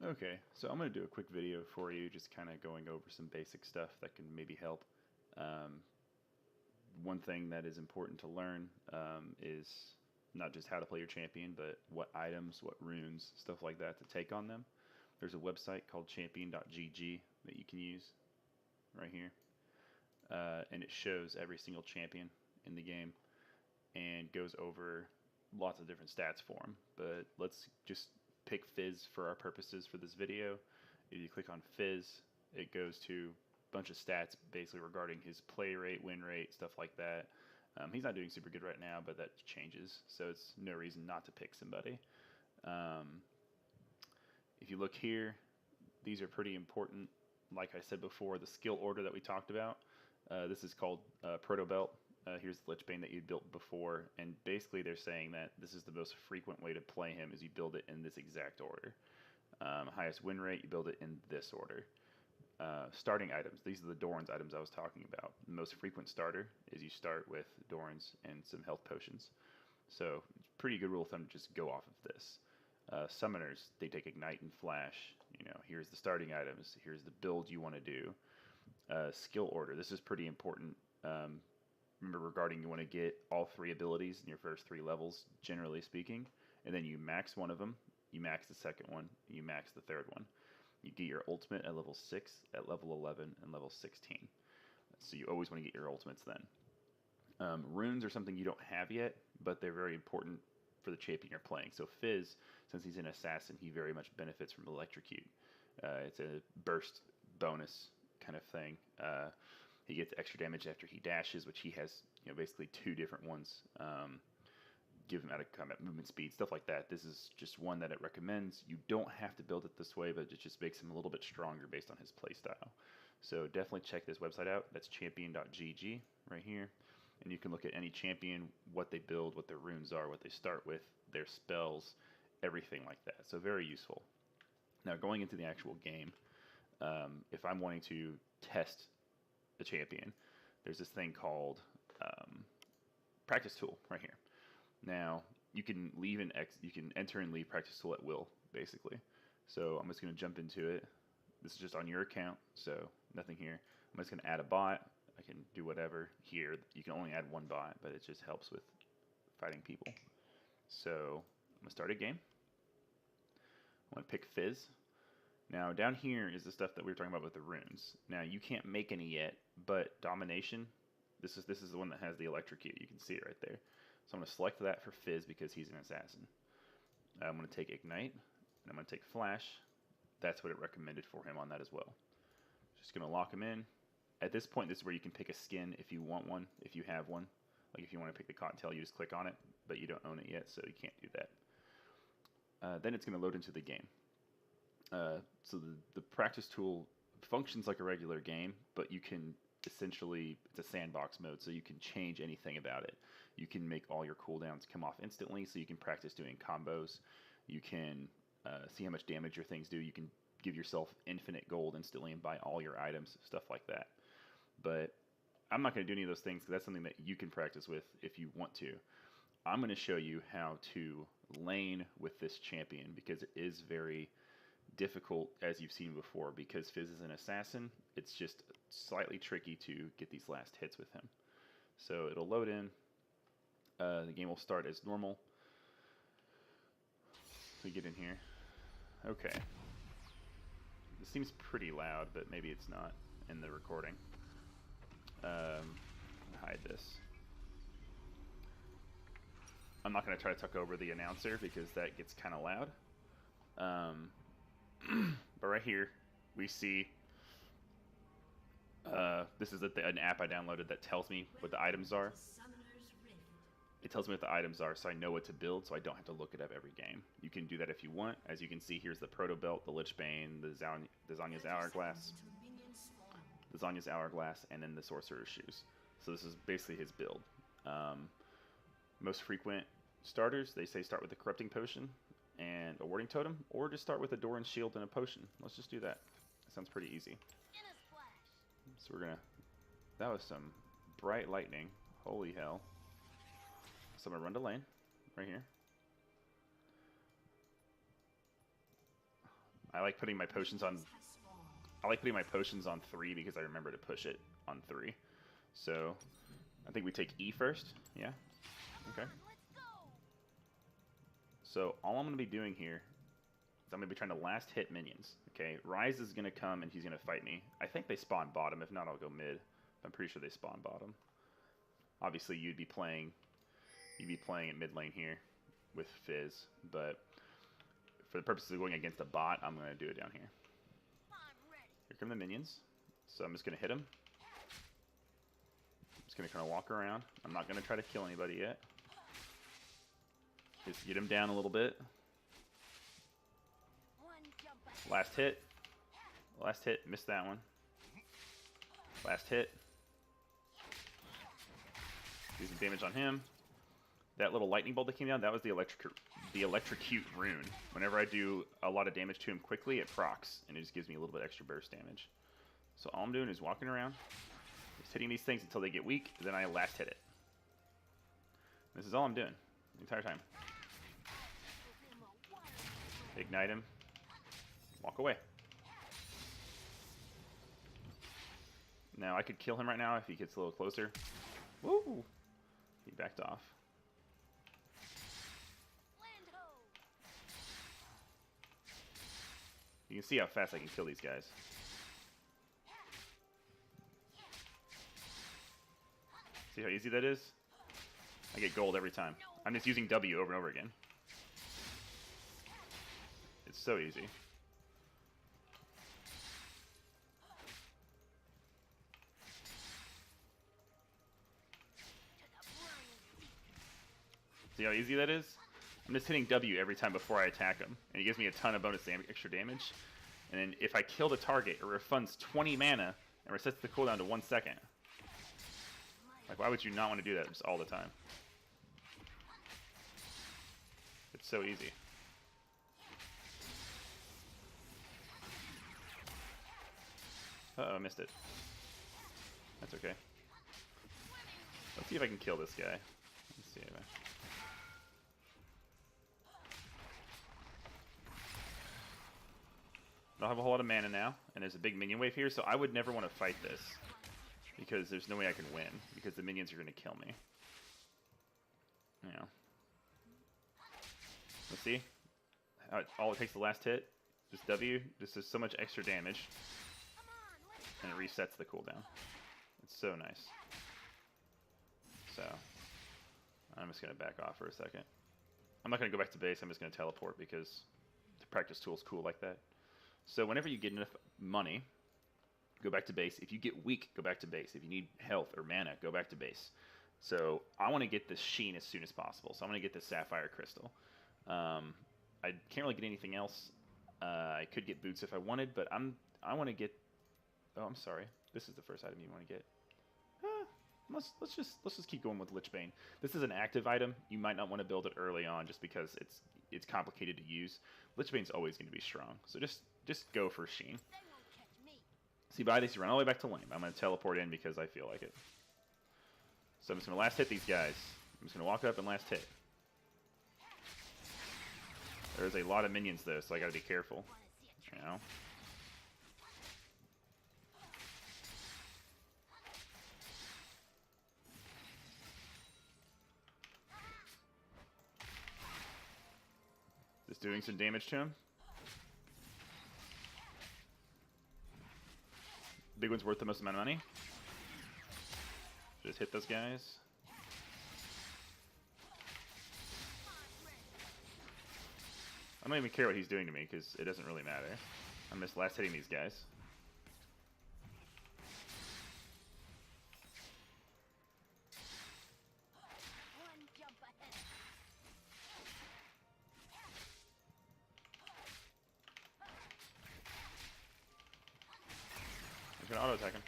Okay, so I'm going to do a quick video for you, just kind of going over some basic stuff that can maybe help. Um, One thing that is important to learn is not just how to play your champion, but what items, what runes, stuff like that to take on them. There's a website called champion.gg that you can use right here, and it shows every single champion in the game and goes over lots of different stats for them. But let's just pick Fizz for our purposes for this video. If you click on Fizz, it goes to a bunch of stats basically regarding his play rate, win rate, stuff like that. He's not doing super good right now, but that changes, so it's no reason not to pick somebody. If you look here, these are pretty important. Like I said before, the skill order that we talked about, this is called Proto Belt. Here's the Lich Bane that you built before, and basically they're saying that this is the most frequent way to play him is you build it in this exact order. Highest win rate, you build it in this order. Starting items, these are the Doran's items I was talking about. The most frequent starter is you start with Doran's and some health potions. So it's a pretty good rule of thumb to just go off of this. Summoners, they take Ignite and Flash. You know, here's the starting items. Here's the build you want to do. Skill order, this is pretty important. Remember regarding you want to get all three abilities in your first three levels, generally speaking, and then you max one of them, you max the second one, and you max the third one. You get your ultimate at level 6, at level 11, and level 16. So you always want to get your ultimates then. Runes are something you don't have yet, but they're very important for the champion you're playing. So Fizz, since he's an assassin, he very much benefits from Electrocute. It's a burst bonus kind of thing. He gets extra damage after he dashes, which he has, basically two different ones. Give him out of combat movement speed, stuff like that. This is just one that it recommends. You don't have to build it this way, but it just makes him a little bit stronger based on his playstyle. So definitely check this website out. That's champion.gg right here. And you can look at any champion, what they build, what their runes are, what they start with, their spells, everything like that. So very useful. Now going into the actual game, if I'm wanting to test a champion, there's this thing called practice tool right here. Now you can you can enter and leave practice tool at will, basically. So I'm just going to jump into it. This is just on your account, so nothing here. I'm just going to add a bot. I can do whatever here. You can only add one bot, but it just helps with fighting people. So I'm going to start a game. I want to pick Fizz. Now down here is the stuff that we were talking about with the runes. Now you can't make any yet, but Domination, this is the one that has the Electrocute. You can see it right there. So I'm going to select that for Fizz because he's an assassin. I'm going to take Ignite, and I'm going to take Flash. That's what it recommended for him on that as well. Just going to lock him in. At this point, this is where you can pick a skin if you want one, if you have one. Like if you want to pick the Cottontail, you just click on it, but you don't own it yet, so you can't do that. Then it's going to load into the game. So the practice tool functions like a regular game, but you can essentially, it's a sandbox mode, so you can change anything about it. You can make all your cooldowns come off instantly, so you can practice doing combos. You can see how much damage your things do. You can give yourself infinite gold instantly and buy all your items, stuff like that. But I'm not going to do any of those things because that's something that you can practice with if you want to. I'm going to show you how to lane with this champion because it is very difficult, as you've seen before, because Fizz is an assassin. It's just slightly tricky to get these last hits with him. So it'll load in. The game will start as normal. We get in here. Okay. This seems pretty loud, but maybe it's not in the recording. Hide this. I'm not going to try to talk over the announcer because that gets kind of loud. But right here, we see this is an app I downloaded that tells me what the items are. It tells me what the items are, so I know what to build, so I don't have to look it up every game. You can do that if you want. As you can see, here's the Proto Belt, the Lich Bane, the Zanya's Hourglass, and then the Sorcerer's Shoes. So this is basically his build. Most frequent starters, they say start with the Corrupting Potion and a Warding Totem, or just start with a Doran's Shield and a Potion. Let's just do that. That sounds pretty easy. So we're gonna... That was some bright lightning. Holy hell. So I'm gonna run to lane, right here. I like putting my potions on. I like putting my potions on 3 because I remember to push it on 3. So I think we take E first. Yeah. Okay. So all I'm going to be doing here is I'm going to be trying to last hit minions. Okay. Rise is going to come and he's going to fight me. I think they spawn bottom. If not, I'll go mid. I'm pretty sure they spawn bottom. Obviously, you'd be playing in mid lane here with Fizz, but for the purposes of going against a bot, I'm going to do it down here. Here come the minions. So I'm just going to hit them. I'm just going to kind of walk around. I'm not going to try to kill anybody yet. Just get him down a little bit. Last hit. Last hit. Missed that one. Last hit. Do some damage on him. That little lightning bolt that came down, that was the electrocute rune. Whenever I do a lot of damage to him quickly, it procs, and it just gives me a little bit extra burst damage. So all I'm doing is walking around, just hitting these things until they get weak, then I last hit it. This is all I'm doing the entire time. Ignite him. Walk away. Now I could kill him right now if he gets a little closer. Woo! He backed off. You can see how fast I can kill these guys. See how easy that is? I get gold every time. I'm just using W over and over again. It's so easy. See how easy that is? I'm just hitting W every time before I attack him, and it gives me a ton of bonus extra damage. And then if I kill the target, it refunds 20 mana and resets the cooldown to 1 second. Like, why would you not want to do that just all the time? It's so easy. Uh-oh, I missed it. That's okay. Let's see if I can kill this guy. Let's see if I... I don't have a whole lot of mana now, and there's a big minion wave here, so I would never want to fight this. Because there's no way I can win, because the minions are going to kill me. Yeah. Let's see. All it takes the last hit, just W, just does so much extra damage. And it resets the cooldown. It's so nice. So, I'm just going to back off for a second. I'm not going to go back to base, I'm just going to teleport, because the practice tool's cool like that. So whenever you get enough money, go back to base. If you get weak, go back to base. If you need health or mana, go back to base. So I want to get this sheen as soon as possible. So I'm going to get this sapphire crystal. I can't really get anything else. I could get boots if I wanted, but I want to get. Oh, I'm sorry. This is the first item you want to get. Let's just keep going with Lichbane. This is an active item. You might not want to build it early on just because it's complicated to use. Lichbane's always going to be strong. So just go for Sheen. See, by this, you run all the way back to lane. I'm going to teleport in because I feel like it. So I'm just going to last hit these guys. I'm just going to walk up and last hit. There's a lot of minions, though, so I got to be careful. You know? Just doing some damage to him. Big one's worth the most amount of money. Just hit those guys. I don't even care what he's doing to me because it doesn't really matter. I'm just last hitting these guys. I'm gonna auto attack him.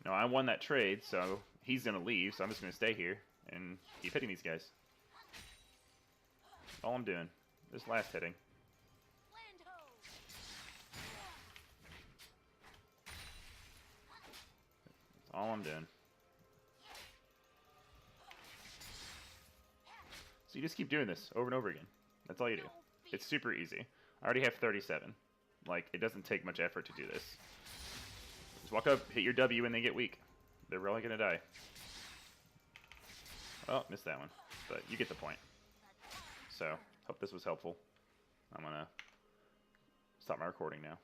No, I won that trade, so he's gonna leave, so I'm just gonna stay here and keep hitting these guys. That's all I'm doing. Just last hitting. That's all I'm doing. So you just keep doing this over and over again. That's all you do. It's super easy. I already have 37. Like, it doesn't take much effort to do this. Just walk up, hit your W, and they get weak. They're really going to die. Oh, missed that one. But you get the point. So, hope this was helpful. I'm going to stop my recording now.